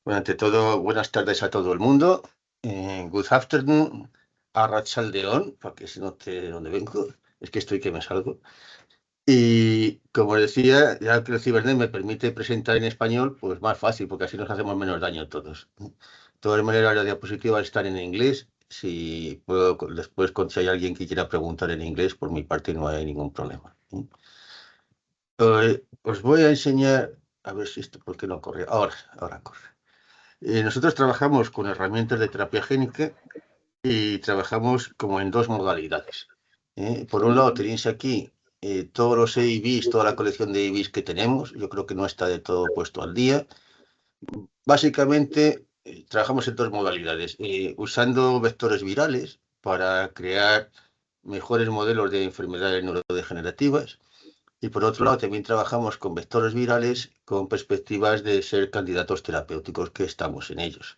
Bueno, ante todo, buenas tardes a todo el mundo. Good afternoon, Arratsaldeon, para que se note de dónde vengo. Es que estoy que me salgo. Y como decía, ya que el Cibernet me permite presentar en español, pues más fácil, porque así nos hacemos menos daño todos. De todas maneras, las diapositivas están en inglés. Si puedo, después, si hay alguien que quiera preguntar en inglés, por mi parte no hay ningún problema. Os voy a enseñar, a ver si esto, ¿por qué no corre? Ahora corre. Nosotros trabajamos con herramientas de terapia génica y trabajamos como en dos modalidades. Por un lado, tenéis aquí todos los EIBs, toda la colección de EIBs que tenemos. Yo creo que no está de todo puesto al día. Básicamente, trabajamos en dos modalidades, usando vectores virales para crear mejores modelos de enfermedades neurodegenerativas. Y por otro lado, también trabajamos con vectores virales con perspectivas de ser candidatos terapéuticos, que estamos en ellos.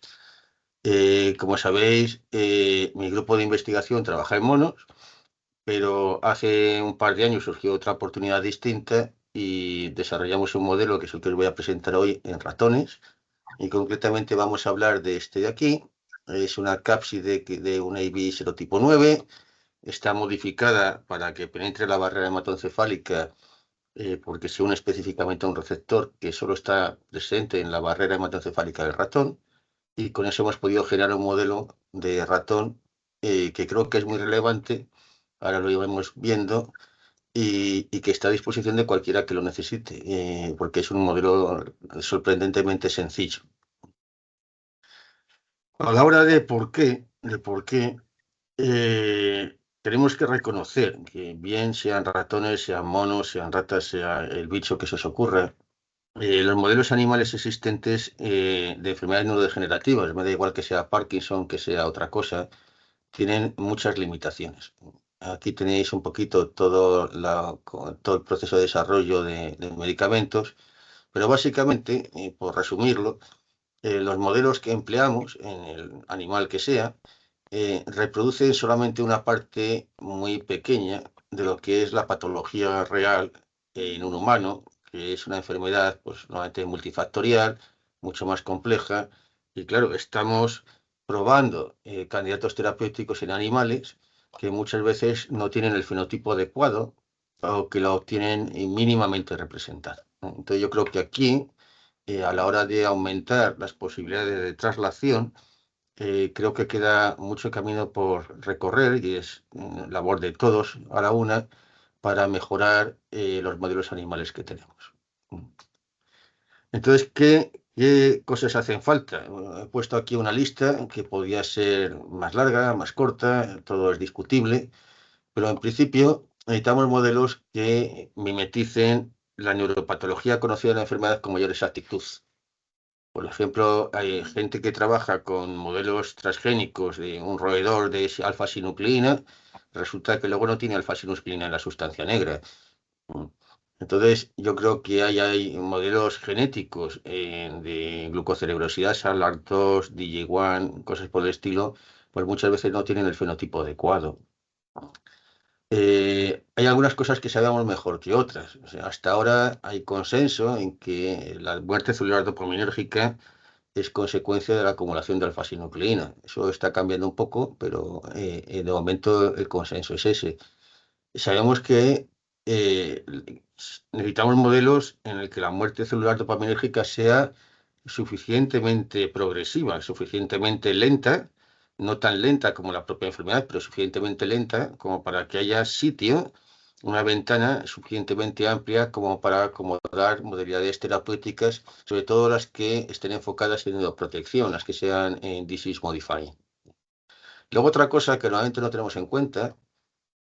Como sabéis, mi grupo de investigación trabaja en monos, pero hace un par de años surgió otra oportunidad distinta y desarrollamos un modelo que es el que os voy a presentar hoy en ratones. Y concretamente vamos a hablar de este de aquí. Es una cápside de un AB serotipo 9. Está modificada para que penetre la barrera hematoencefálica porque se une específicamente a un receptor que solo está presente en la barrera hematoencefálica del ratón. Y con eso hemos podido generar un modelo de ratón que creo que es muy relevante, ahora lo iremos viendo, y que está a disposición de cualquiera que lo necesite, porque es un modelo sorprendentemente sencillo. A la hora de por qué, tenemos que reconocer que bien sean ratones, sean monos, sean ratas, sea el bicho que se os ocurra, los modelos animales existentes de enfermedades neurodegenerativas, me da igual que sea Parkinson, que sea otra cosa, tienen muchas limitaciones. Aquí tenéis un poquito todo el proceso de desarrollo de medicamentos, pero básicamente, por resumirlo, los modelos que empleamos en el animal que sea reproducen solamente una parte muy pequeña de lo que es la patología real en un humano, que es una enfermedad pues normalmente multifactorial, mucho más compleja. Y claro, estamos probando candidatos terapéuticos en animales que muchas veces no tienen el fenotipo adecuado o que lo obtienen mínimamente representado, ¿no? Entonces yo creo que aquí, a la hora de aumentar las posibilidades de traslación, creo que queda mucho camino por recorrer y es labor de todos a la una para mejorar los modelos animales que tenemos. Entonces, ¿qué cosas hacen falta? Bueno, he puesto aquí una lista que podría ser más larga, más corta, todo es discutible, pero en principio necesitamos modelos que mimeticen la neuropatología conocida de la enfermedad con mayor exactitud. Por ejemplo, hay gente que trabaja con modelos transgénicos de un roedor de alfa-sinucleína, resulta que luego no tiene alfa-sinucleína en la sustancia negra. Mm. Entonces, yo creo que hay modelos genéticos de glucocerebrosidasa, LARC2, DJ1, cosas por el estilo, pues muchas veces no tienen el fenotipo adecuado. Hay algunas cosas que sabemos mejor que otras. O sea, hasta ahora hay consenso en que la muerte celular dopaminérgica es consecuencia de la acumulación de alfa-sinucleína. Eso está cambiando un poco, pero de momento el consenso es ese. Sabemos que eh, necesitamos modelos en el que la muerte celular dopaminérgica sea suficientemente progresiva, suficientemente lenta, no tan lenta como la propia enfermedad, pero suficientemente lenta como para que haya sitio, una ventana suficientemente amplia como para acomodar modalidades terapéuticas, sobre todo las que estén enfocadas en neuroprotección, las que sean en disease modifying. Luego otra cosa que normalmente no tenemos en cuenta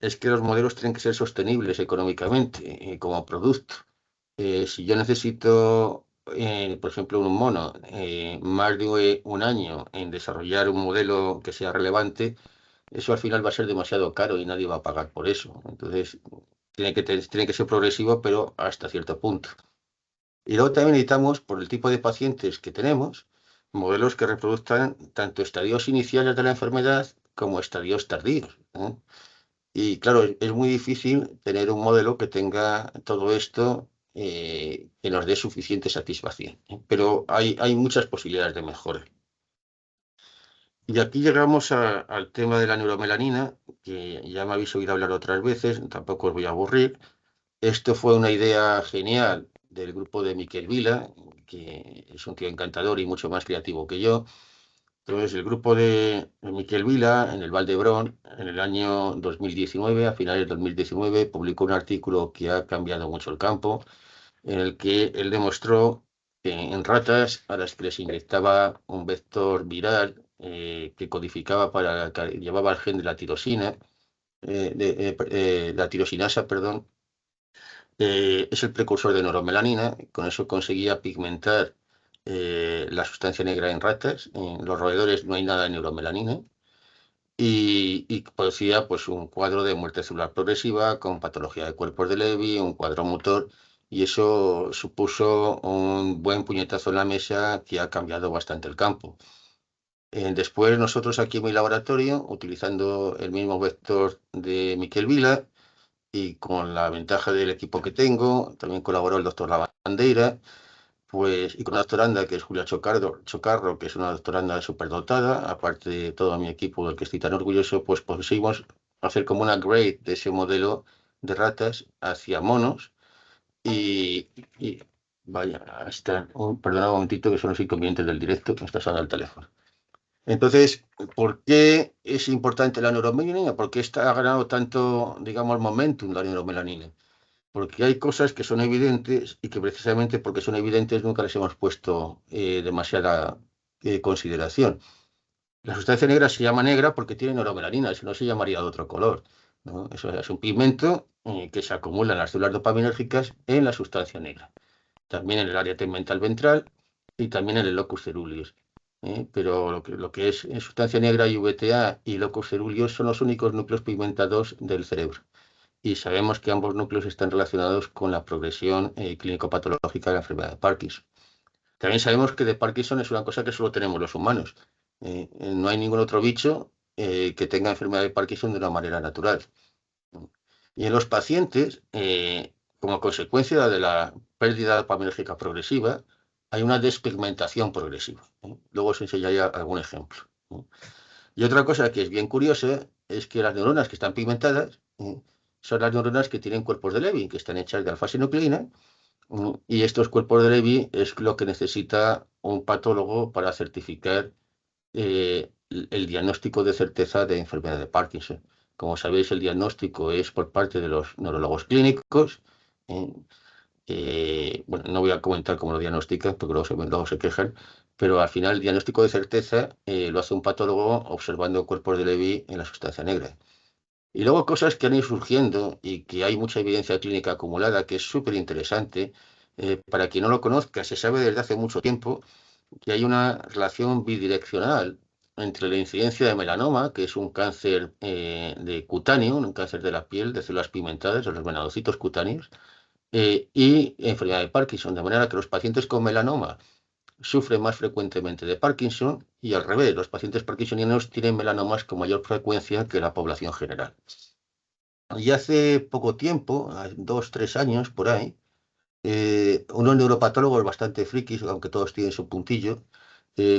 es que los modelos tienen que ser sostenibles económicamente como producto. Si yo necesito, por ejemplo, un mono, más de un año en desarrollar un modelo que sea relevante, eso al final va a ser demasiado caro y nadie va a pagar por eso. Entonces, tiene que ser progresivo, pero hasta cierto punto. Y luego también necesitamos, por el tipo de pacientes que tenemos, modelos que reproduzcan tanto estadios iniciales de la enfermedad como estadios tardíos, Y claro, es muy difícil tener un modelo que tenga todo esto que nos dé suficiente satisfacción. Pero hay muchas posibilidades de mejora. Y aquí llegamos al tema de la neuromelanina, que ya me habéis oído hablar otras veces, tampoco os voy a aburrir. Esto fue una idea genial del grupo de Miquel Vila, que es un tío encantador y mucho más creativo que yo. Entonces, el grupo de Miquel Vila, en el Val d'Hebron, en el año 2019, a finales de 2019, publicó un artículo que ha cambiado mucho el campo, en el que él demostró que en ratas a las que les inyectaba un vector viral que codificaba que llevaba el gen de la tirosina, la tirosinasa, perdón, es el precursor de neuromelanina. Con eso conseguía pigmentar la sustancia negra en ratas. En los roedores no hay nada de neuromelanina. Y producía pues, un cuadro de muerte celular progresiva con patología de cuerpos de Levy, un cuadro motor, y eso supuso un buen puñetazo en la mesa que ha cambiado bastante el campo. Después nosotros aquí en mi laboratorio, utilizando el mismo vector de Miquel Vila, y con la ventaja del equipo que tengo, también colaboró el doctor Lavandeira, pues, y con una doctoranda que es Julia Chocarro, que es una doctoranda superdotada, aparte de todo mi equipo del que estoy tan orgulloso, pues conseguimos hacer como una grade de ese modelo de ratas hacia monos y vaya, perdona un momentito que son los inconvenientes del directo, que me está sonando el teléfono. Entonces, ¿por qué es importante la neuromelanina? ¿Por qué ha ganado tanto, digamos, momentum la neuromelanina? Porque hay cosas que son evidentes y que precisamente porque son evidentes nunca les hemos puesto demasiada consideración. La sustancia negra se llama negra porque tiene neuromelanina, si no se llamaría de otro color, ¿no? Eso es un pigmento que se acumula en las células dopaminérgicas en la sustancia negra, también en el área tegmental ventral y también en el locus ceruleus. Pero lo que es sustancia negra y VTA y locus ceruleus son los únicos núcleos pigmentados del cerebro. Y sabemos que ambos núcleos están relacionados con la progresión clínico-patológica de la enfermedad de Parkinson. También sabemos que de Parkinson es una cosa que solo tenemos los humanos. No hay ningún otro bicho que tenga enfermedad de Parkinson de una manera natural. Y en los pacientes, como consecuencia de la pérdida dopaminérgica progresiva, hay una despigmentación progresiva. Luego os enseñaré algún ejemplo. Y otra cosa que es bien curiosa es que las neuronas que están pigmentadas son las neuronas que tienen cuerpos de Levy, que están hechas de alfa-sinucleína, y estos cuerpos de Levy es lo que necesita un patólogo para certificar el diagnóstico de certeza de enfermedad de Parkinson. Como sabéis, el diagnóstico es por parte de los neurólogos clínicos. ¿eh? Bueno, no voy a comentar cómo lo diagnostican, porque luego se quejan, pero al final el diagnóstico de certeza lo hace un patólogo observando cuerpos de Levy en la sustancia negra. Y luego cosas que han ido surgiendo y que hay mucha evidencia clínica acumulada, que es súper interesante. Para quien no lo conozca, se sabe desde hace mucho tiempo que hay una relación bidireccional entre la incidencia de melanoma, que es un cáncer de cutáneo, un cáncer de la piel, de células pigmentadas, de los melanocitos cutáneos, y enfermedad de Parkinson, de manera que los pacientes con melanoma sufren más frecuentemente de Parkinson y al revés, los pacientes parkinsonianos tienen melanomas con mayor frecuencia que la población general. Y hace poco tiempo, 2, 3 años por ahí, unos neuropatólogos bastante frikis, aunque todos tienen su puntillo,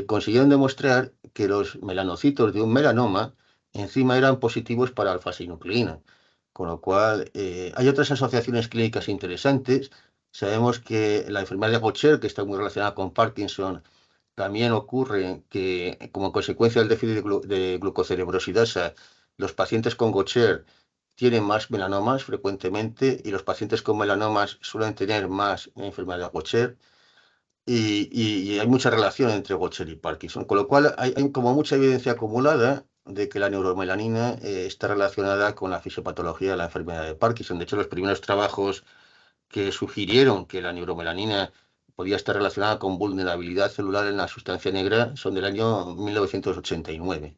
consiguieron demostrar que los melanocitos de un melanoma encima eran positivos para alfa-sinucleína. Con lo cual, hay otras asociaciones clínicas interesantes. Sabemos que la enfermedad de Gaucher, que está muy relacionada con Parkinson, también ocurre que, como consecuencia del déficit de glucocerebrosidasa, los pacientes con Gaucher tienen más melanomas frecuentemente y los pacientes con melanomas suelen tener más enfermedad de Gaucher. Y hay mucha relación entre Gaucher y Parkinson, con lo cual hay como mucha evidencia acumulada de que la neuromelanina está relacionada con la fisiopatología de la enfermedad de Parkinson. De hecho, los primeros trabajos que sugirieron que la neuromelanina podía estar relacionada con vulnerabilidad celular en la sustancia negra son del año 1989.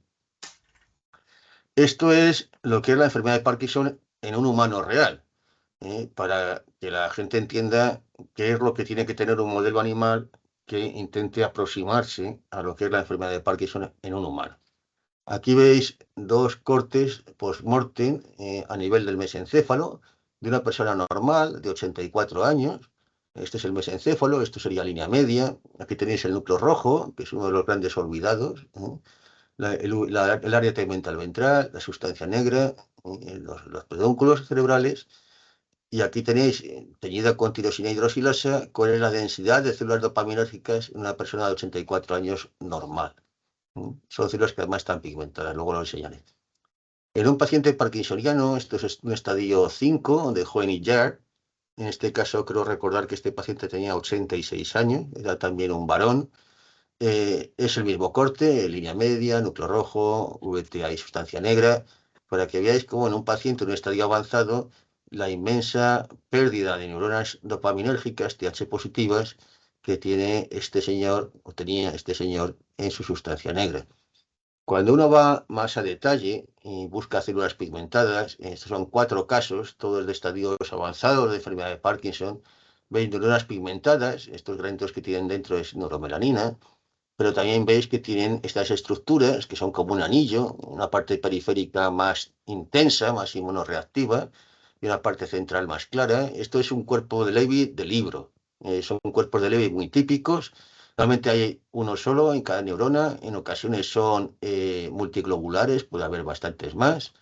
Esto es lo que es la enfermedad de Parkinson en un humano real, para que la gente entienda qué es lo que tiene que tener un modelo animal que intente aproximarse a lo que es la enfermedad de Parkinson en un humano. Aquí veis dos cortes post-mortem a nivel del mesencéfalo de una persona normal de 84 años, Este es el mesencéfalo, esto sería línea media. Aquí tenéis el núcleo rojo, que es uno de los grandes olvidados. El área tegmental ventral, la sustancia negra, los pedúnculos cerebrales. Y aquí tenéis, teñida con tirosina hidroxilasa, cuál es la densidad de células dopaminérgicas en una persona de 84 años normal. Son células que además están pigmentadas, luego lo enseñaré. En un paciente parkinsoniano, esto es un estadio 5 de Hoehn-Yahr. En este caso, creo recordar que este paciente tenía 86 años, era también un varón. Es el mismo corte, línea media, núcleo rojo, VTA y sustancia negra, para que veáis cómo en un paciente en un estadio avanzado, la inmensa pérdida de neuronas dopaminérgicas, TH positivas, que tiene este señor, o tenía este señor, en su sustancia negra. Cuando uno va más a detalle y busca células pigmentadas, estos son 4 casos, todos de estadios avanzados de enfermedad de Parkinson, veis neuronas pigmentadas, estos granitos que tienen dentro es neuromelanina, pero también veis que tienen estas estructuras que son como un anillo, una parte periférica más intensa, más inmunoreactiva, y una parte central más clara. Esto es un cuerpo de Levy de libro. Son cuerpos de Levy muy típicos. Normalmente hay uno solo en cada neurona. En ocasiones son multiglobulares, puede haber bastantes más.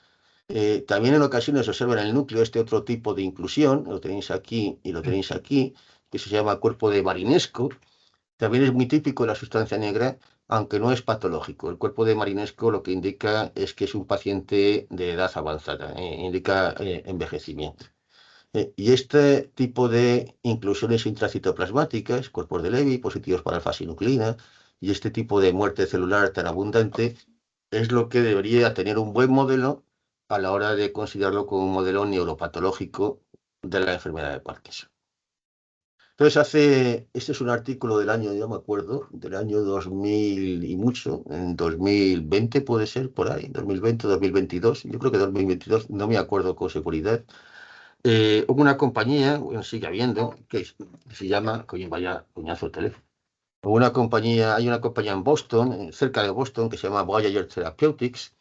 También en ocasiones observan en el núcleo este otro tipo de inclusión, lo tenéis aquí y lo tenéis aquí, que se llama cuerpo de Marinesco. También es muy típico de la sustancia negra, aunque no es patológico. El cuerpo de Marinesco lo que indica es que es un paciente de edad avanzada, indica envejecimiento. Y este tipo de inclusiones intracitoplasmáticas, cuerpos de Levy, positivos para alfa-sinucleína, y este tipo de muerte celular tan abundante, es lo que debería tener un buen modelo a la hora de considerarlo como un modelo neuropatológico de la enfermedad de Parkinson. Entonces este es un artículo del año, yo me acuerdo, del año 2000 y mucho, en 2020 puede ser, por ahí, 2020, 2022, yo creo que 2022, no me acuerdo con seguridad. Hubo una compañía, bueno, sigue habiendo, se llama, coño, vaya coñazo el teléfono. Hay una compañía en Boston, cerca de Boston, que se llama Voyager Therapeutics.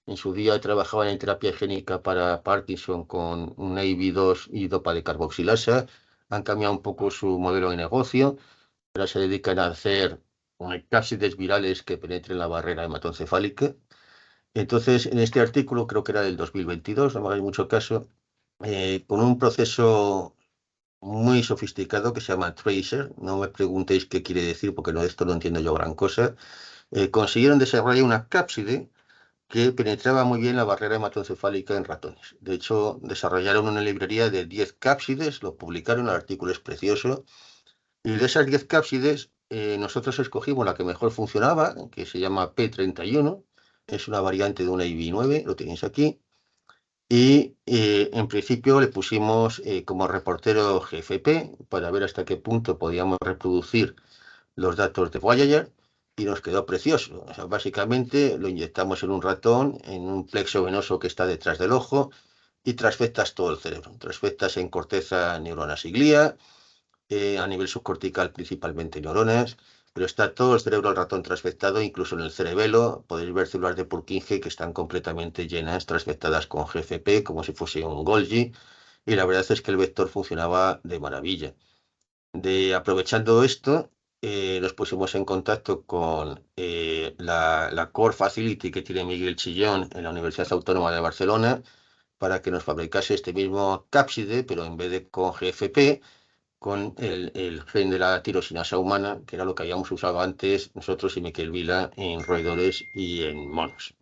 En su día trabajaban en terapia génica para Parkinson con un AV2 y dopa de carboxilasa. Han cambiado un poco su modelo de negocio. Ahora se dedican a hacer cápsides virales que penetren la barrera hematoencefálica. Entonces, en este artículo, creo que era del 2022, no me hagáis mucho caso, con un proceso muy sofisticado que se llama Tracer. No me preguntéis qué quiere decir, porque no, esto no entiendo yo gran cosa. Consiguieron desarrollar una cápside que penetraba muy bien la barrera hematoencefálica en ratones. De hecho, desarrollaron una librería de 10 cápsides, lo publicaron, el artículo es precioso. Y de esas 10 cápsides, nosotros escogimos la que mejor funcionaba, que se llama P31. Es una variante de una IV9, lo tenéis aquí. Y en principio le pusimos como reportero GFP para ver hasta qué punto podíamos reproducir los datos de Voyager y nos quedó precioso. O sea, básicamente lo inyectamos en un ratón, en un plexo venoso que está detrás del ojo y transfectas todo el cerebro. Transfectas en corteza, neuronas y glía, a nivel subcortical principalmente neuronas, pero está todo el cerebro del ratón transfectado, incluso en el cerebelo podéis ver células de Purkinje que están completamente llenas, transfectadas con GFP, como si fuese un Golgi, y la verdad es que el vector funcionaba de maravilla. Aprovechando esto, nos pusimos en contacto con la Core Facility que tiene Miguel Chillón en la Universidad Autónoma de Barcelona para que nos fabricase este mismo cápside, pero en vez de con GFP, con el gen de la tirosinasa humana, que era lo que habíamos usado antes nosotros y Miquel Vila en roedores y en monos.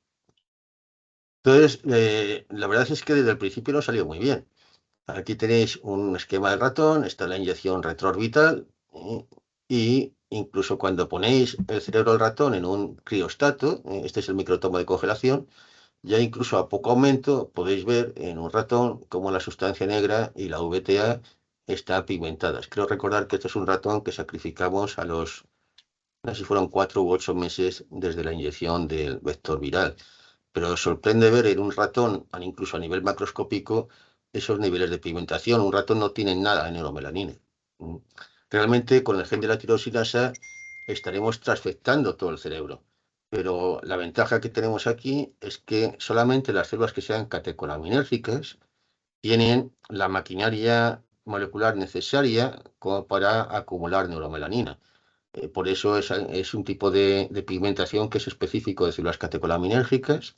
Entonces, la verdad es que desde el principio no salió muy bien. Aquí tenéis un esquema del ratón, está la inyección retroorbital, y incluso cuando ponéis el cerebro del ratón en un criostato, este es el microtomo de congelación, ya incluso a poco aumento podéis ver en un ratón cómo la sustancia negra y la VTA están pigmentadas. Creo recordar que este es un ratón que sacrificamos a los, no sé si fueron 4 u 8 meses desde la inyección del vector viral. Pero sorprende ver en un ratón, incluso a nivel macroscópico, esos niveles de pigmentación. Un ratón no tiene nada de neuromelanina. Realmente, con el gen de la tirosinasa estaremos transfectando todo el cerebro. Pero la ventaja que tenemos aquí es que solamente las células que sean catecolaminérgicas tienen la maquinaria molecular necesaria como para acumular neuromelanina. Por eso es un tipo de pigmentación que es específico de células catecolaminérgicas,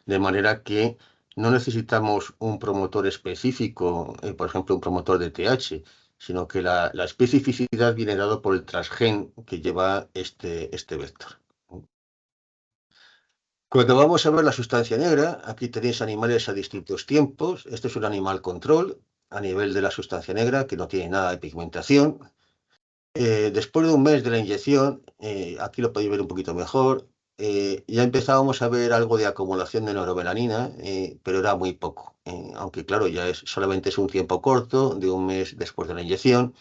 de manera que no necesitamos un promotor específico, por ejemplo, un promotor de TH, sino que la especificidad viene dado por el transgen que lleva este vector. Cuando vamos a ver la sustancia negra, aquí tenéis animales a distintos tiempos. Este es un animal control a nivel de la sustancia negra que no tiene nada de pigmentación. Después de un mes de la inyección, aquí lo podéis ver un poquito mejor, ya empezábamos a ver algo de acumulación de neuromelanina, pero era muy poco. Aunque claro, solamente es un tiempo corto, de un mes después de la inyección.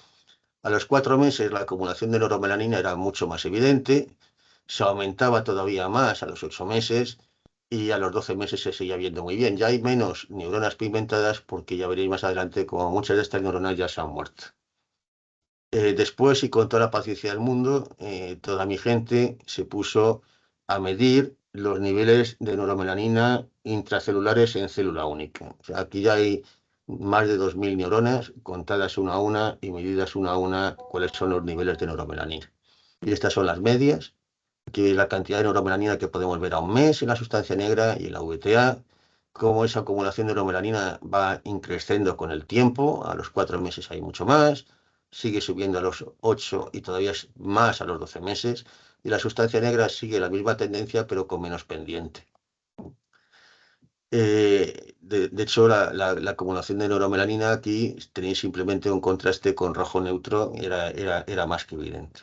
A los 4 meses la acumulación de neuromelanina era mucho más evidente, se aumentaba todavía más a los 8 meses y a los 12 meses se seguía viendo muy bien. Ya hay menos neuronas pigmentadas porque ya veréis más adelante como muchas de estas neuronas ya se han muerto. Después, y con toda la paciencia del mundo, toda mi gente se puso a medir los niveles de neuromelanina intracelulares en célula única. O sea, aquí ya hay más de 2000 neuronas contadas una a una y medidas una a una cuáles son los niveles de neuromelanina. Y estas son las medias, que es la cantidad de neuromelanina que podemos ver a un mes en la sustancia negra y en la VTA, cómo esa acumulación de neuromelanina va increciendo con el tiempo. A los 4 meses hay mucho más, sigue subiendo a los 8 y todavía es más a los 12 meses, y la sustancia negra sigue la misma tendencia pero con menos pendiente. De hecho, la acumulación de neuromelanina aquí tenéis simplemente un contraste con rojo neutro, era más que evidente.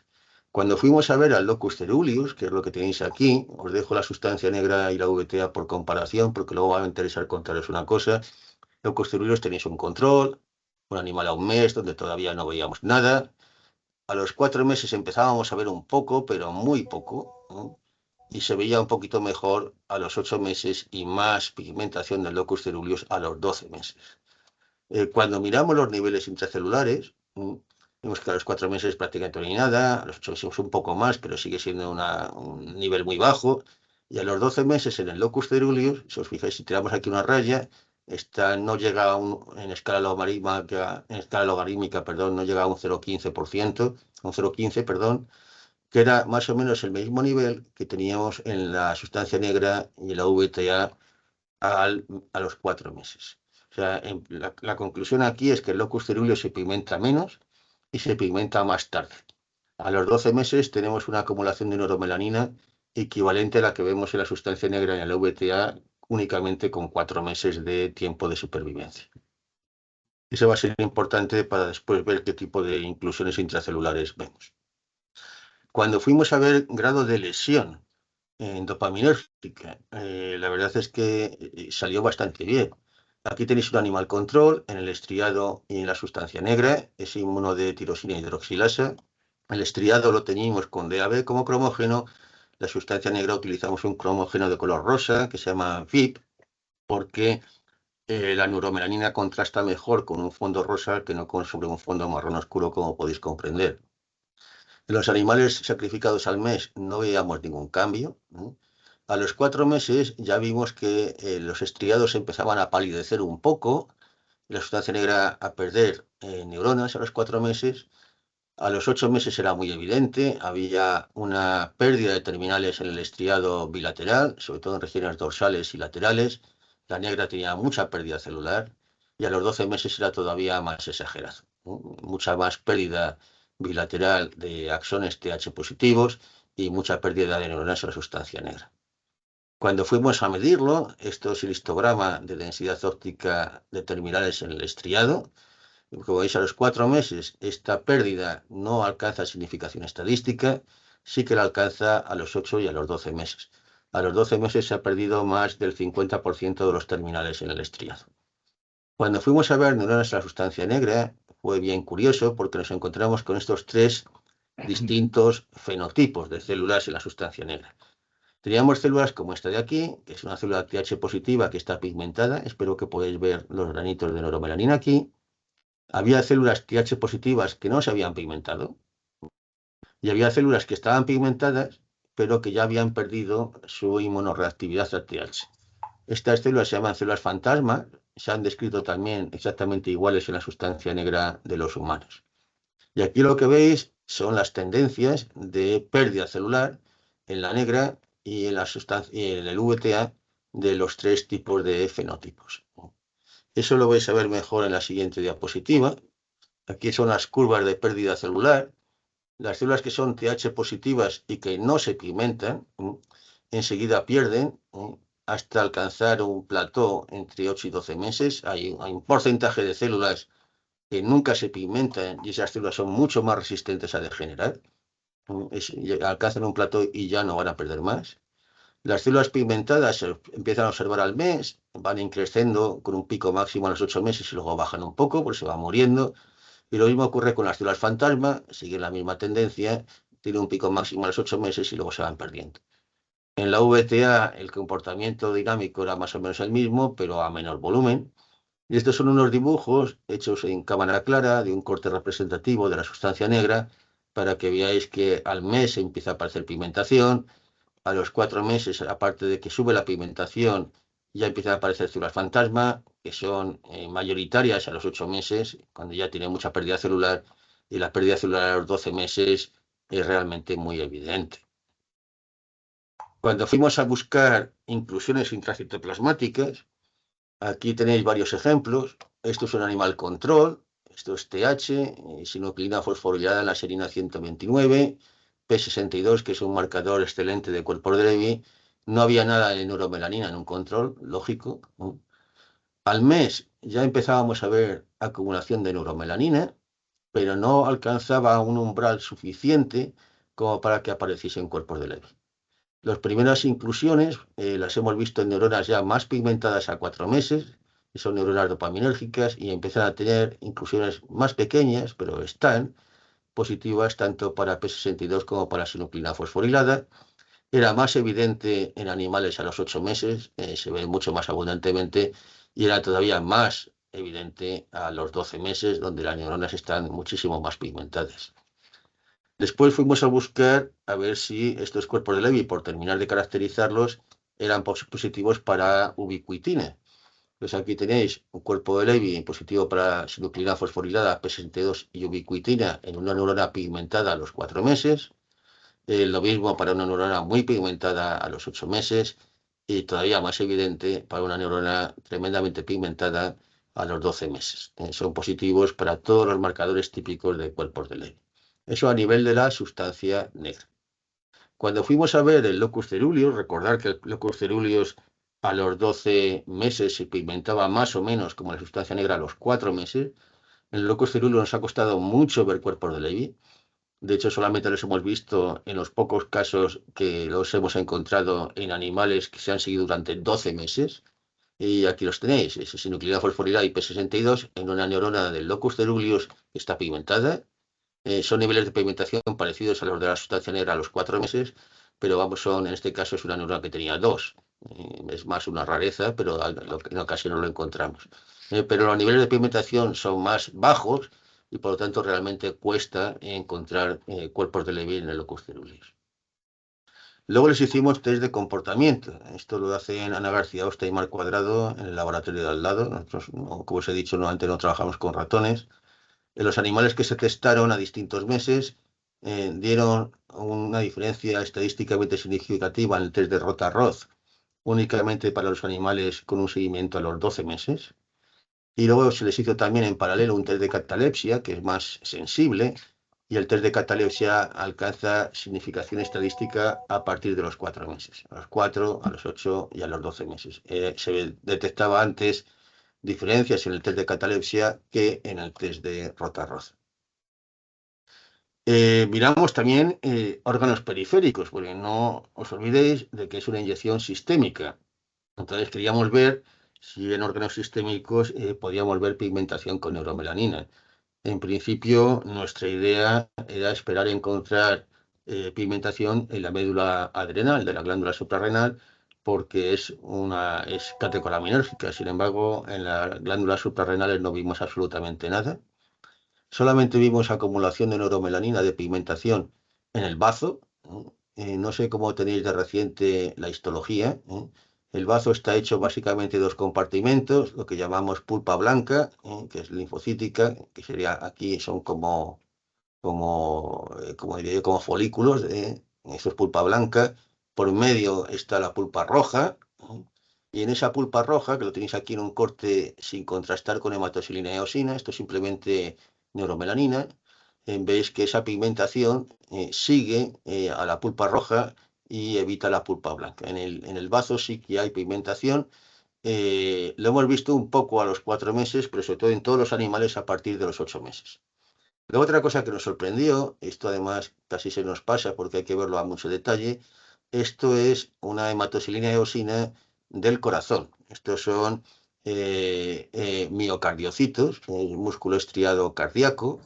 Cuando fuimos a ver al locus ceruleus, que es lo que tenéis aquí, os dejo la sustancia negra y la VTA por comparación, porque luego va a interesar contaros una cosa. Locus ceruleus tenéis un control, un animal a un mes, donde todavía no veíamos nada. A los 4 meses empezábamos a ver un poco, pero muy poco, ¿no? Y se veía un poquito mejor a los 8 meses y más pigmentación del locus ceruleus a los 12 meses. Cuando miramos los niveles intracelulares, vemos que a los 4 meses prácticamente no hay nada, a los 8 meses un poco más, pero sigue siendo un nivel muy bajo, y a los 12 meses en el locus ceruleus, si os fijáis, si tiramos aquí una raya, no llega en escala logarítmica, perdón, no llega a un 0,15%, un 0,15, perdón, que era más o menos el mismo nivel que teníamos en la sustancia negra y en la VTA a los 4 meses. O sea, la conclusión aquí es que el locus ceruleus se pigmenta menos y se pigmenta más tarde. A los 12 meses tenemos una acumulación de neuromelanina equivalente a la que vemos en la sustancia negra y en la VTA únicamente con 4 meses de tiempo de supervivencia. Eso va a ser importante para después ver qué tipo de inclusiones intracelulares vemos. Cuando fuimos a ver grado de lesión en dopaminérgica, la verdad es que salió bastante bien. Aquí tenéis un animal control en el estriado y en la sustancia negra, es inmuno de tirosina hidroxilasa. El estriado lo teníamos con DAB como cromógeno, la sustancia negra utilizamos un cromógeno de color rosa que se llama VIP, porque la neuromelanina contrasta mejor con un fondo rosa que no sobre un fondo marrón oscuro, como podéis comprender. En los animales sacrificados al mes no veíamos ningún cambio, ¿no? A los 4 meses ya vimos que los estriados empezaban a palidecer un poco, la sustancia negra a perder neuronas a los 4 meses. A los 8 meses era muy evidente, había una pérdida de terminales en el estriado bilateral, sobre todo en regiones dorsales y laterales. La negra tenía mucha pérdida celular y a los 12 meses era todavía más exagerado, ¿no? Mucha más pérdida bilateral de axones TH positivos y mucha pérdida de neuronas en la sustancia negra. Cuando fuimos a medirlo, esto es el histograma de densidad óptica de terminales en el estriado. Como veis, a los 4 meses esta pérdida no alcanza significación estadística, sí que la alcanza a los 8 y a los 12 meses. A los 12 meses se ha perdido más del 50% de los terminales en el estriado. Cuando fuimos a ver neuronas en la sustancia negra, fue bien curioso porque nos encontramos con estos tres distintos fenotipos de células en la sustancia negra. Teníamos células como esta de aquí, que es una célula TH positiva que está pigmentada. Espero que podáis ver los granitos de neuromelanina aquí. Había células TH positivas que no se habían pigmentado y había células que estaban pigmentadas pero que ya habían perdido su inmunoreactividad al TH. Estas células se llaman células fantasma, se han descrito también exactamente iguales en la sustancia negra de los humanos. Y aquí lo que veis son las tendencias de pérdida celular en la negra y en la sustancia, y en el VTA de los tres tipos de fenotipos. Eso lo vais a ver mejor en la siguiente diapositiva. Aquí son las curvas de pérdida celular. Las células que son TH positivas y que no se pigmentan, enseguida pierden hasta alcanzar un plató entre 8 y 12 meses. Hay un porcentaje de células que nunca se pigmentan y esas células son mucho más resistentes a degenerar. Alcanzan un plató y ya no van a perder más. Las células pigmentadas se empiezan a observar al mes, van increciendo con un pico máximo a los 8 meses y luego bajan un poco, porque se van muriendo. Y lo mismo ocurre con las células fantasma, siguen la misma tendencia, tiene un pico máximo a los 8 meses y luego se van perdiendo. En la VTA el comportamiento dinámico era más o menos el mismo, pero a menor volumen. Y estos son unos dibujos hechos en cámara clara de un corte representativo de la sustancia negra para que veáis que al mes empieza a aparecer pigmentación, a los 4 meses, aparte de que sube la pigmentación, ya empiezan a aparecer células fantasma, que son mayoritarias a los 8 meses, cuando ya tiene mucha pérdida celular, y la pérdida celular a los 12 meses es realmente muy evidente. Cuando fuimos a buscar inclusiones intracitoplasmáticas, aquí tenéis varios ejemplos. Esto es un animal control, esto es TH, sinucleína fosforilada en la serina 129, P62, que es un marcador excelente de cuerpos de Levy. No había nada de neuromelanina en un control, lógico, ¿no? Al mes ya empezábamos a ver acumulación de neuromelanina, pero no alcanzaba un umbral suficiente como para que apareciesen cuerpos de Levy. Las primeras inclusiones las hemos visto en neuronas ya más pigmentadas a 4 meses, que son neuronas dopaminérgicas, y empiezan a tener inclusiones más pequeñas, pero están positivas tanto para P62 como para sinucleína fosforilada. Era más evidente en animales a los 8 meses, se ve mucho más abundantemente, y era todavía más evidente a los 12 meses, donde las neuronas están muchísimo más pigmentadas. Después fuimos a buscar a ver si estos cuerpos de Levy, por terminar de caracterizarlos, eran positivos para ubiquitina. Pues aquí tenéis un cuerpo de Levy positivo para sinucleína fosforilada, P62 y ubiquitina en una neurona pigmentada a los 4 meses. Lo mismo para una neurona muy pigmentada a los 8 meses y todavía más evidente para una neurona tremendamente pigmentada a los 12 meses. Son positivos para todos los marcadores típicos de cuerpos de Levy. Eso a nivel de la sustancia negra. Cuando fuimos a ver el locus ceruleus, recordar que el locus ceruleus a los 12 meses se pigmentaba más o menos como la sustancia negra a los 4 meses. En el locus ceruleus nos ha costado mucho ver cuerpos de Levy. De hecho, solamente los hemos visto en los pocos casos que los hemos encontrado en animales que se han seguido durante 12 meses. Y aquí los tenéis, es sinucleína fosforilada IP62 en una neurona del locus ceruleus que está pigmentada. Son niveles de pigmentación parecidos a los de la sustancia negra a los 4 meses, pero vamos, en este caso es una neurona que tenía 2. Es más una rareza, pero en ocasiones lo encontramos. Pero los niveles de pigmentación son más bajos y por lo tanto realmente cuesta encontrar cuerpos de Levy en el locus ceruleus. Luego les hicimos test de comportamiento. Esto lo hacen Ana García Osta y Mar Cuadrado en el laboratorio de al lado. Nosotros, como os he dicho, antes no trabajamos con ratones. Los animales que se testaron a distintos meses dieron una diferencia estadísticamente significativa en el test de Rota-Roth, únicamente para los animales con un seguimiento a los 12 meses. Y luego se les hizo también en paralelo un test de catalepsia, que es más sensible, y el test de catalepsia alcanza significación estadística a partir de los 4 meses, a los 4, a los 8 y a los 12 meses. Se detectaba antes diferencias en el test de catalepsia que en el test de Rota-Roth. Miramos también órganos periféricos, porque no os olvidéis de que es una inyección sistémica. Entonces queríamos ver si en órganos sistémicos podíamos ver pigmentación con neuromelanina. En principio, nuestra idea era esperar encontrar pigmentación en la médula adrenal de la glándula suprarrenal, porque es catecolaminérgica. Sin embargo, en las glándulas suprarrenales no vimos absolutamente nada. Solamente vimos acumulación de neuromelanina de pigmentación en el bazo. No sé cómo tenéis de reciente la histología. El bazo está hecho básicamente de 2 compartimentos, lo que llamamos pulpa blanca, que es linfocítica, que sería aquí, son como como diría yo, como folículos, eso es pulpa blanca, por medio está la pulpa roja, y en esa pulpa roja, que lo tenéis aquí en un corte sin contrastar con hematoxilina y eosina, esto es simplemente neuromelanina, veis que esa pigmentación sigue a la pulpa roja y evita la pulpa blanca. En el bazo sí que hay pigmentación. Lo hemos visto un poco a los 4 meses, pero sobre todo en todos los animales a partir de los 8 meses. Luego otra cosa que nos sorprendió, esto además casi se nos pasa porque hay que verlo a mucho detalle, esto es una hematoxilina eosina del corazón. Estos son miocardiocitos, el músculo estriado cardíaco,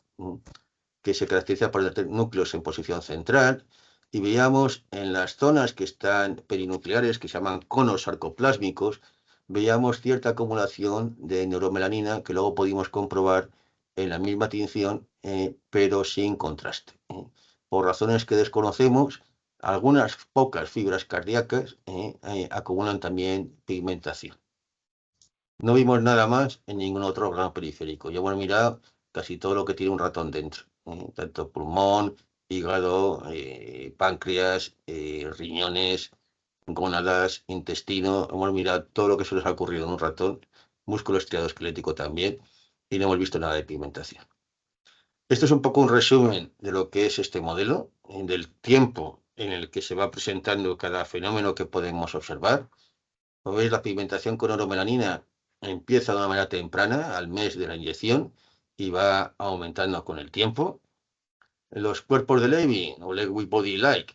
que se caracteriza por tener núcleos en posición central, y veíamos en las zonas que están perinucleares, que se llaman conos sarcoplásmicos, veíamos cierta acumulación de neuromelanina que luego pudimos comprobar en la misma tinción, pero sin contraste. Por razones que desconocemos, algunas pocas fibras cardíacas acumulan también pigmentación. No vimos nada más en ningún otro órgano periférico. Ya hemos mirado casi todo lo que tiene un ratón dentro, tanto pulmón, hígado, páncreas, riñones, gónadas, intestino. Hemos mirado todo lo que se nos ha ocurrido en un ratón, músculo estriado esquelético también, y no hemos visto nada de pigmentación. Esto es un poco un resumen de lo que es este modelo, del tiempo en el que se va presentando cada fenómeno que podemos observar. Como veis, la pigmentación con oromelanina empieza de una manera temprana, al mes de la inyección, y va aumentando con el tiempo. Los cuerpos de Levy, o Lewy Body Like,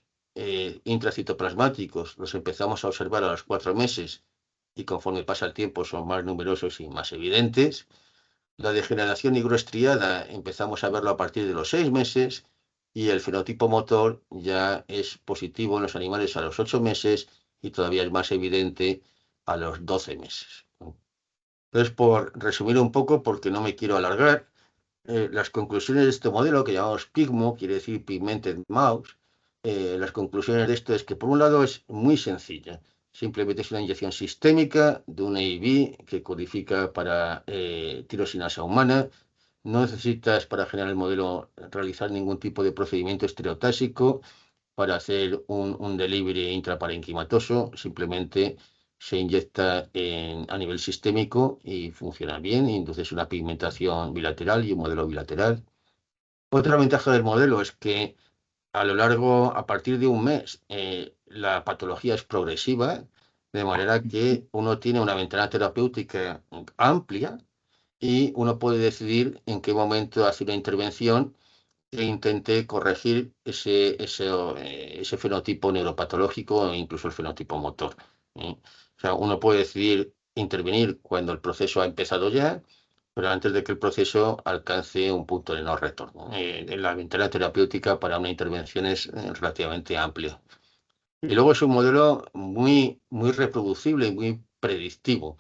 intracitoplasmáticos, los empezamos a observar a los 4 meses, y conforme pasa el tiempo son más numerosos y más evidentes. La degeneración nigroestriada empezamos a verlo a partir de los 6 meses, y el fenotipo motor ya es positivo en los animales a los 8 meses y todavía es más evidente a los 12 meses. Entonces, por resumir un poco, porque no me quiero alargar, las conclusiones de este modelo, que llamamos PIGMO, quiere decir Pigmented Mouse, las conclusiones de esto es que por un lado es muy sencilla. Simplemente es una inyección sistémica de un AIV que codifica para tirosinasa humana. No necesitas para generar el modelo realizar ningún tipo de procedimiento estereotáxico para hacer un delivery intraparenquimatoso. Simplemente se inyecta a nivel sistémico y funciona bien. Induces una pigmentación bilateral y un modelo bilateral. Otra ventaja del modelo es que a partir de un mes, la patología es progresiva, de manera que uno tiene una ventana terapéutica amplia y uno puede decidir en qué momento hacer una intervención e intente corregir ese fenotipo neuropatológico e incluso el fenotipo motor. O sea, uno puede decidir intervenir cuando el proceso ha empezado ya, pero antes de que el proceso alcance un punto de no retorno. La ventana terapéutica para una intervención es relativamente amplia. Y luego es un modelo muy, muy reproducible y muy predictivo.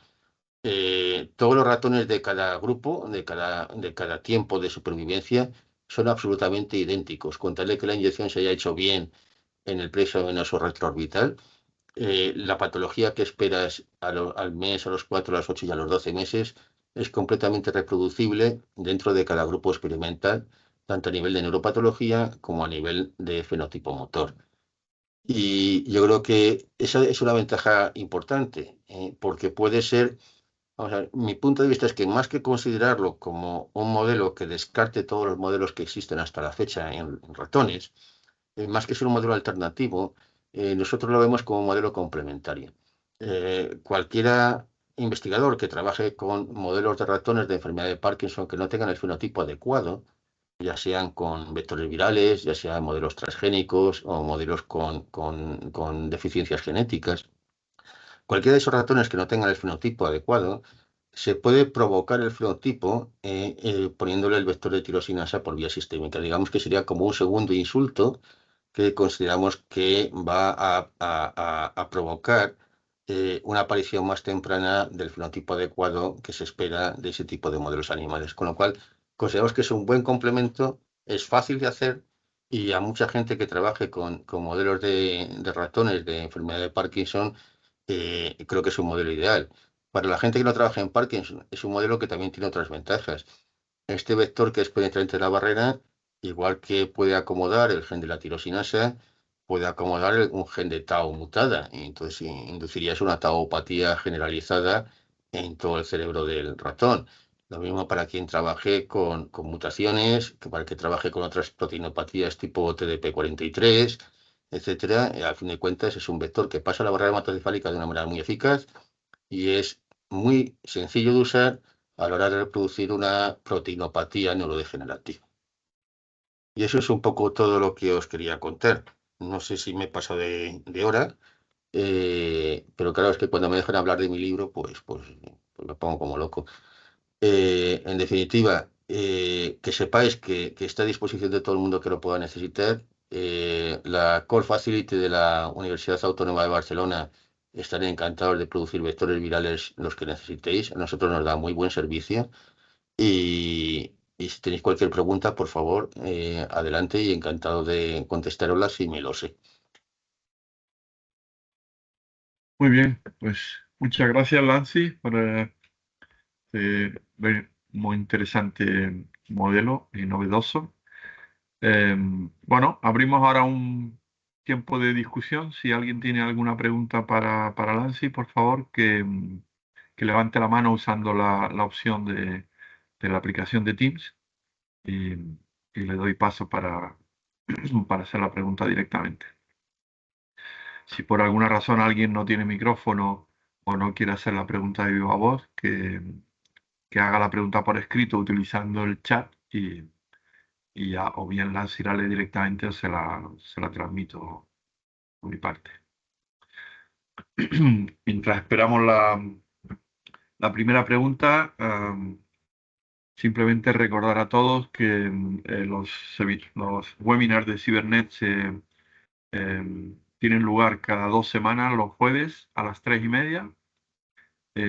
Todos los ratones de cada grupo, de cada tiempo de supervivencia, son absolutamente idénticos. Con tal de que la inyección se haya hecho bien en el plexo venoso retroorbital, la patología que esperas al mes, a los 4, a los 8 y a los 12 meses es completamente reproducible dentro de cada grupo experimental, tanto a nivel de neuropatología como a nivel de fenotipo motor. Y yo creo que esa es una ventaja importante, porque puede ser. Vamos a ver, mi punto de vista es que más que considerarlo como un modelo que descarte todos los modelos que existen hasta la fecha en ratones, más que ser un modelo alternativo, nosotros lo vemos como un modelo complementario. Cualquiera investigador que trabaje con modelos de ratones de enfermedad de Parkinson que no tengan el fenotipo adecuado, ya sean con vectores virales, ya sean modelos transgénicos o modelos con deficiencias genéticas, cualquiera de esos ratones que no tengan el fenotipo adecuado, se puede provocar el fenotipo poniéndole el vector de tirosinasa por vía sistémica. Digamos que sería como un segundo insulto que consideramos que va a provocar una aparición más temprana del fenotipo adecuado que se espera de ese tipo de modelos animales. Con lo cual, consideramos que es un buen complemento, es fácil de hacer, y a mucha gente que trabaje con modelos de ratones de enfermedad de Parkinson, creo que es un modelo ideal. Para la gente que no trabaja en Parkinson, es un modelo que también tiene otras ventajas. Este vector que es penetrante en la barrera igual que puede acomodar el gen de la tirosinasa, puede acomodar un gen de tau mutada. Y entonces inducirías una tauopatía generalizada en todo el cerebro del ratón. Lo mismo para quien trabaje con mutaciones, que para que trabaje con otras proteinopatías tipo TDP43, etcétera. Al fin de cuentas, es un vector que pasa la barrera hematocefálica de una manera muy eficaz y es muy sencillo de usar a la hora de reproducir una proteinopatía neurodegenerativa. Y eso es un poco todo lo que os quería contar. No sé si me he pasado de hora, pero claro, es que cuando me dejan hablar de mi libro, pues me pongo como loco. En definitiva, que sepáis que está a disposición de todo el mundo que lo pueda necesitar. La Core Facility de la Universidad Autónoma de Barcelona estaré encantados de producir vectores virales los que necesitéis. A nosotros nos da muy buen servicio. Y si tenéis cualquier pregunta, por favor, adelante y encantado de contestaroslas si me lo sé. Muy bien, pues muchas gracias, Lancy, por muy interesante modelo y novedoso. Bueno, abrimos ahora un tiempo de discusión. Si alguien tiene alguna pregunta para Lancy, por favor, que levante la mano usando la opción de la aplicación de Teams y, y le doy paso para hacer la pregunta directamente. Si por alguna razón alguien no tiene micrófono o no quiere hacer la pregunta de viva voz, que haga la pregunta por escrito utilizando el chat y ya o bien la lee directamente o se la transmito por mi parte. Mientras esperamos la primera pregunta, simplemente recordar a todos que los webinars de Cibernet tienen lugar cada 2 semanas, los jueves a las 3:30.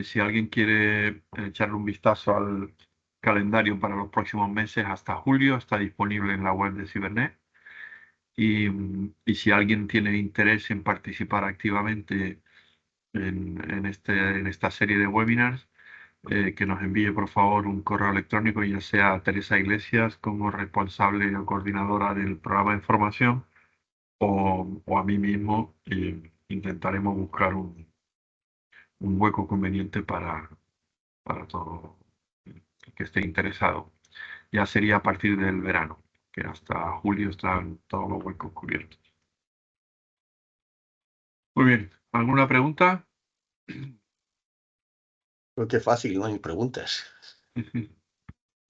Si alguien quiere echarle un vistazo al calendario para los próximos meses hasta julio, está disponible en la web de Cibernet. Y si alguien tiene interés en participar activamente en esta serie de webinars, que nos envíe por favor un correo electrónico, ya sea a Teresa Iglesias como responsable o coordinadora del programa de formación o a mí mismo. Intentaremos buscar un hueco conveniente para todo el que esté interesado. Ya sería a partir del verano, que hasta julio están todos los huecos cubiertos. Muy bien, ¿alguna pregunta? Creo que fácil, no hay preguntas.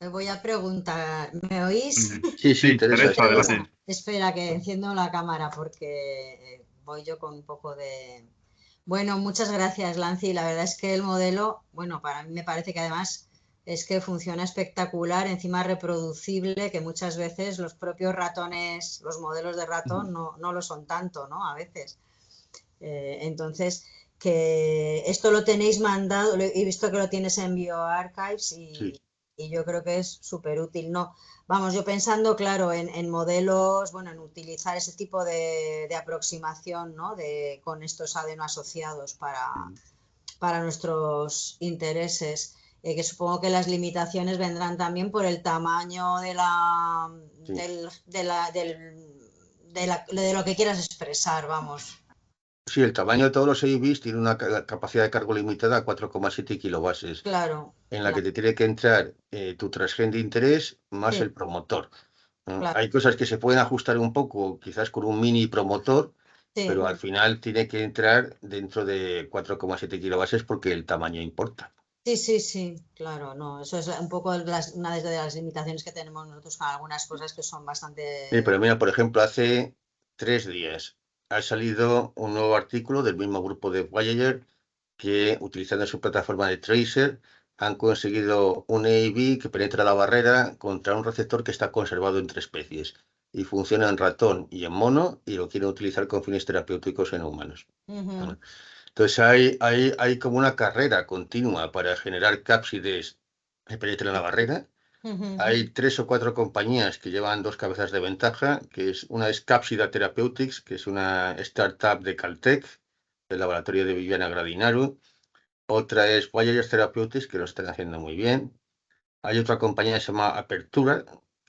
Me voy a preguntar, ¿me oís? Sí, Sí, Teresa. Teresa, adelante. Espera que enciendo la cámara porque voy yo con un poco de... Bueno, muchas gracias, Lancy. La verdad es que el modelo, bueno, para mí me parece que además es que funciona espectacular, encima reproducible, que muchas veces los propios ratones, los modelos de ratón no lo son tanto, ¿no? A veces. Entonces, que esto lo tenéis mandado, he visto que lo tienes en BioArchives Sí. y yo creo que es súper útil. No, vamos, yo pensando, claro, en modelos, bueno, en utilizar ese tipo de aproximación, ¿no? Con estos adenoasociados para nuestros intereses. Que supongo que las limitaciones vendrán también por el tamaño Sí. de lo que quieras expresar, vamos. Sí, el tamaño de todos los 6 bits tiene una capacidad de cargo limitada a 4,7 kilobases, Claro, en la que claro. te tiene que entrar tu transgen de interés más el Sí, promotor. claro. Hay cosas que se pueden ajustar un poco, quizás con un mini promotor, Sí, pero al final tiene que entrar dentro de 4,7 kilobases porque el tamaño importa. sí, claro, no, eso es un poco una de las limitaciones que tenemos nosotros con algunas cosas que son Sí, bastante... pero mira, por ejemplo, hace 3 días ha salido un nuevo artículo del mismo grupo de Voyager que, utilizando su plataforma de Tracer, han conseguido un AAV que penetra la barrera contra un receptor que está conservado entre especies y funciona en ratón y en mono y lo quieren utilizar con fines terapéuticos en humanos. Ujú, Entonces hay como una carrera continua para generar cápsides que penetren la barrera. ujú, Hay 3 o 4 compañías que llevan 2 cabezas de ventaja, una es Capsida Therapeutics, que es una startup de Caltech, del laboratorio de Viviana Gradinaru. Otra es Voyager Therapeutics, que lo están haciendo muy bien. Hay otra compañía que se llama Apertura,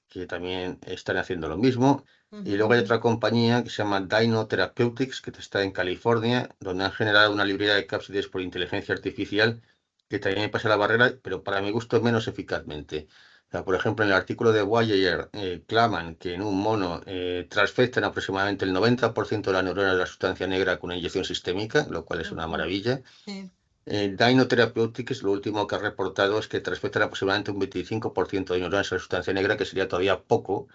que también están haciendo lo mismo. Y luego hay Ujú. otra compañía que se llama Dino Therapeutics, que está en California, donde han generado una librería de cápsides por inteligencia artificial que también pasa la barrera, pero para mi gusto menos eficazmente. O sea, por ejemplo, en el artículo de Wire claman que en un mono transfectan aproximadamente el 90% de la neurona de la sustancia negra con una inyección sistémica, lo cual es una Ujú. maravilla. Sí, Dino Therapeutics, lo último que ha reportado es que transfectan aproximadamente un 25% de neuronas a la sustancia negra, que sería todavía poco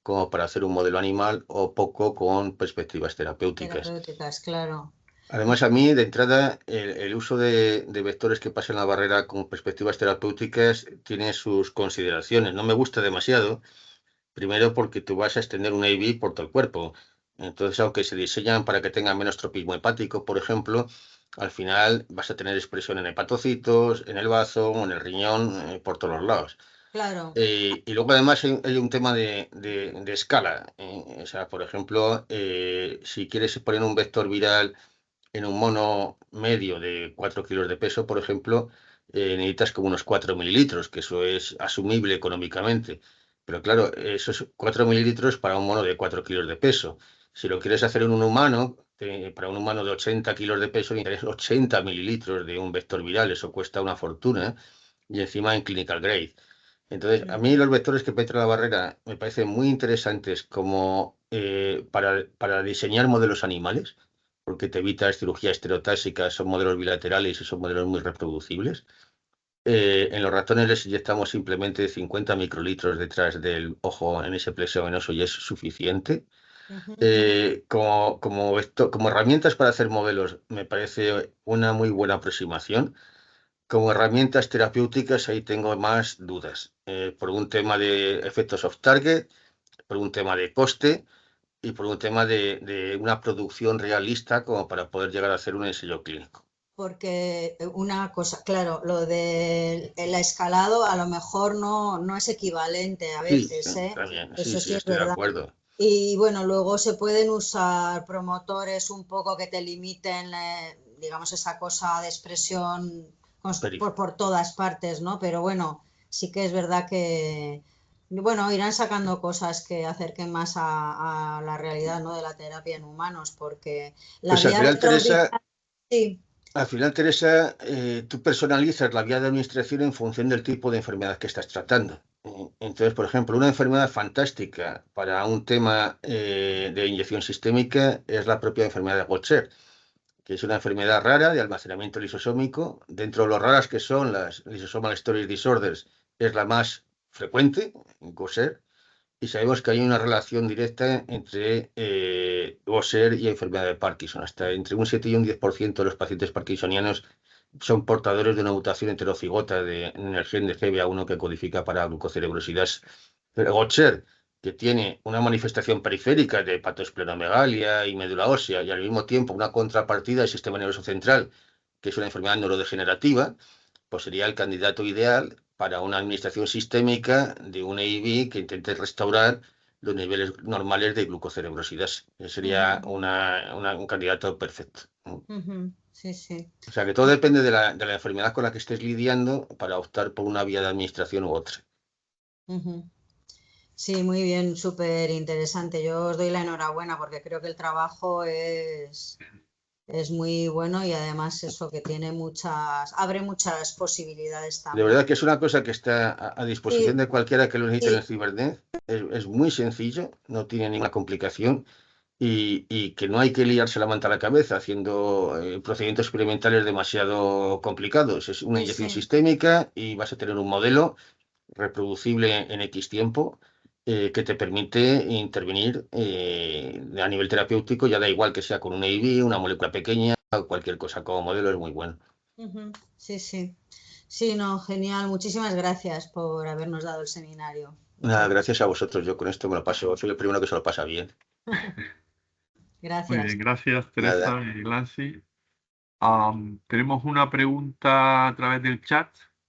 como para hacer un modelo animal o poco con perspectivas terapéuticas. terapéuticas, claro. Además, a mí, de entrada, el uso de vectores que pasan la barrera con perspectivas terapéuticas tiene sus consideraciones. No me gusta demasiado, primero porque tú vas a extender un AV por todo el cuerpo. Entonces, aunque se diseñan para que tengan menos tropismo hepático, por ejemplo, al final vas a tener expresión en hepatocitos, en el bazo, en el riñón, por todos los lados. Claro. Y luego además hay un tema de escala. O sea, por ejemplo, si quieres poner un vector viral en un mono medio de 4 kilos de peso, por ejemplo, necesitas como unos 4 mililitros, que eso es asumible económicamente. Pero claro, esos 4 mililitros para un mono de 4 kilos de peso. Si lo quieres hacer en un humano, para un humano de 80 kilos de peso, necesitas 80 mililitros de un vector viral. Eso cuesta una fortuna, y encima en clinical grade. Entonces, a mí Ujú. los vectores que penetran la barrera me parecen muy interesantes como para diseñar modelos animales, porque te evitas cirugía estereotáxica, son modelos bilaterales y son modelos muy reproducibles. En los ratones les inyectamos simplemente 50 microlitros detrás del ojo en ese plexo venoso y es suficiente. Ujú, ujú. Como herramientas para hacer modelos, me parece una muy buena aproximación. Como herramientas terapéuticas, ahí tengo más dudas, por un tema de efectos off-target, por un tema de coste y por un tema de una producción realista como para poder llegar a hacer un ensayo clínico. Porque una cosa, claro, lo del el escalado a lo mejor no es equivalente a Sí, veces, ¿eh? también, sí, Eso sí, sí es estoy de verdad. acuerdo. Y bueno, luego se pueden usar promotores un poco que te limiten, digamos, esa cosa de expresión Perif- por todas partes, ¿no? Pero bueno, sí que es verdad que, bueno, irán sacando cosas que acerquen más a la realidad, ¿no? De la terapia en humanos, porque la Pues al vía final, Teresa, retroviral, sí, tú personalizas la guía de administración en función del tipo de enfermedad que estás tratando. Entonces, por ejemplo, una enfermedad fantástica para un tema de inyección sistémica es la propia enfermedad de Gaucher, que es una enfermedad rara de almacenamiento lisosómico. Dentro de lo raras que son las lysosomal storage disorders, es la más frecuente, Gaucher, y sabemos que hay una relación directa entre Gaucher y enfermedad de Parkinson. Hasta entre un 7 y un 10% de los pacientes parkinsonianos son portadores de una mutación heterocigota en el gen de GBA1 que codifica para glucocerebrosidasa. Pero Gaucher, que tiene una manifestación periférica de hepatoesplenomegalia y médula ósea, y al mismo tiempo una contrapartida del sistema nervioso central, que es una enfermedad neurodegenerativa, pues sería el candidato ideal para una administración sistémica de un AIV que intente restaurar los niveles normales de glucocerebrosidasa. Sería ujú, un candidato perfecto. ujú, sí, sí. O sea que todo depende de la enfermedad con la que estés lidiando para optar por una vía de administración u otra. Ujú. Sí, muy bien, súper interesante. Yo os doy la enhorabuena porque creo que el trabajo es muy bueno y además eso que tiene abre muchas posibilidades De también. verdad que es una cosa que está a disposición Sí, de cualquiera que lo necesite en sí, el Cibernet. Es muy sencillo, no tiene ninguna complicación. Y que no hay que liarse la manta a la cabeza haciendo procedimientos experimentales demasiado complicados. Es una sí, inyección sí. sistémica y vas a tener un modelo reproducible en X tiempo que te permite intervenir a nivel terapéutico, ya da igual que sea con un AIV, una molécula pequeña o cualquier cosa como modelo, es muy bueno. Ujú, sí, sí. Sí, no, genial. Muchísimas gracias por habernos dado el seminario. Nada, Muchas gracias a vosotros, yo con esto me lo paso, soy el primero que se lo pasa bien. Muy gracias. bien, gracias Nada. Teresa y Lancy. Tenemos una pregunta a través del chat.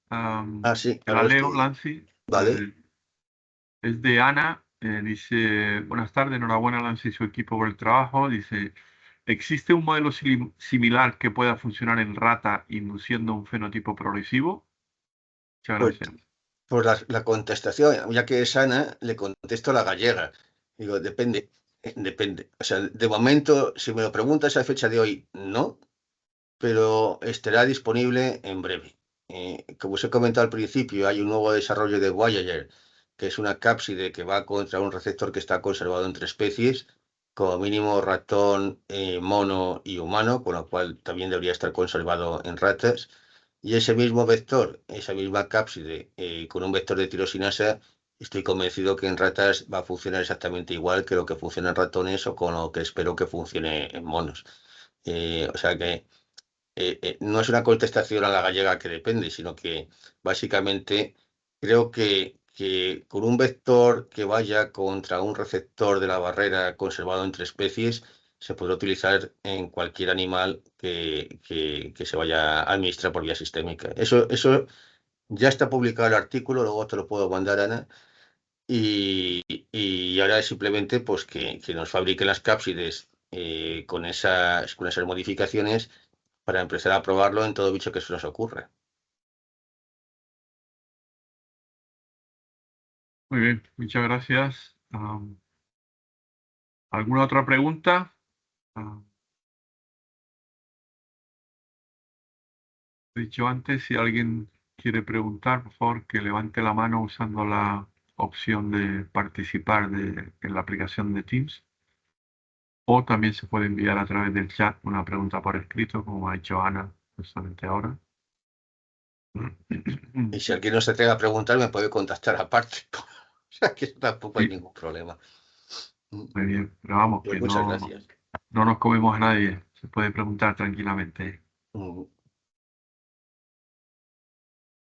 Ah, sí, Que ahora la lo leo, estoy. Lancy. Vale. Es de Ana. Dice, buenas tardes, enhorabuena Lancy y su equipo por el trabajo. Dice, ¿existe un modelo similar que pueda funcionar en rata induciendo un fenotipo progresivo? Muchas Pues gracias. Por la contestación, ya que es Ana, le contesto a la gallega. Digo, depende, depende. O sea, de momento, si me lo preguntas a fecha de hoy, no, pero estará disponible en breve. Como os he comentado al principio, hay un nuevo desarrollo de Voyager, que es una cápside que va contra un receptor que está conservado entre especies, como mínimo ratón, mono y humano, con lo cual también debería estar conservado en ratas. Y ese mismo vector, esa misma cápside, con un vector de tirosinasa, estoy convencido que en ratas va a funcionar exactamente igual que lo que funciona en ratones o con lo que espero que funcione en monos. O sea que no es una contestación a la gallega que depende, sino que básicamente creo que con un vector que vaya contra un receptor de la barrera conservado entre especies, se podrá utilizar en cualquier animal que se vaya a administrar por vía sistémica. Eso ya está publicado el artículo, luego te lo puedo mandar, Ana, y ahora es simplemente pues, que nos fabriquen las cápsides con esas modificaciones para empezar a probarlo en todo bicho que se nos ocurra. Muy bien, muchas gracias. ¿Alguna otra pregunta? He dicho antes, si alguien quiere preguntar, por favor, que levante la mano usando la opción de participar en la aplicación de Teams. O también se puede enviar a través del chat una pregunta por escrito, como ha hecho Ana justamente ahora. Y si alguien no se atreve a preguntar, me puede contactar aparte. O sea, que tampoco hay Sí, ningún problema. muy bien, pero vamos, Pues que muchas no gracias. nos comemos a nadie. Se puede preguntar tranquilamente.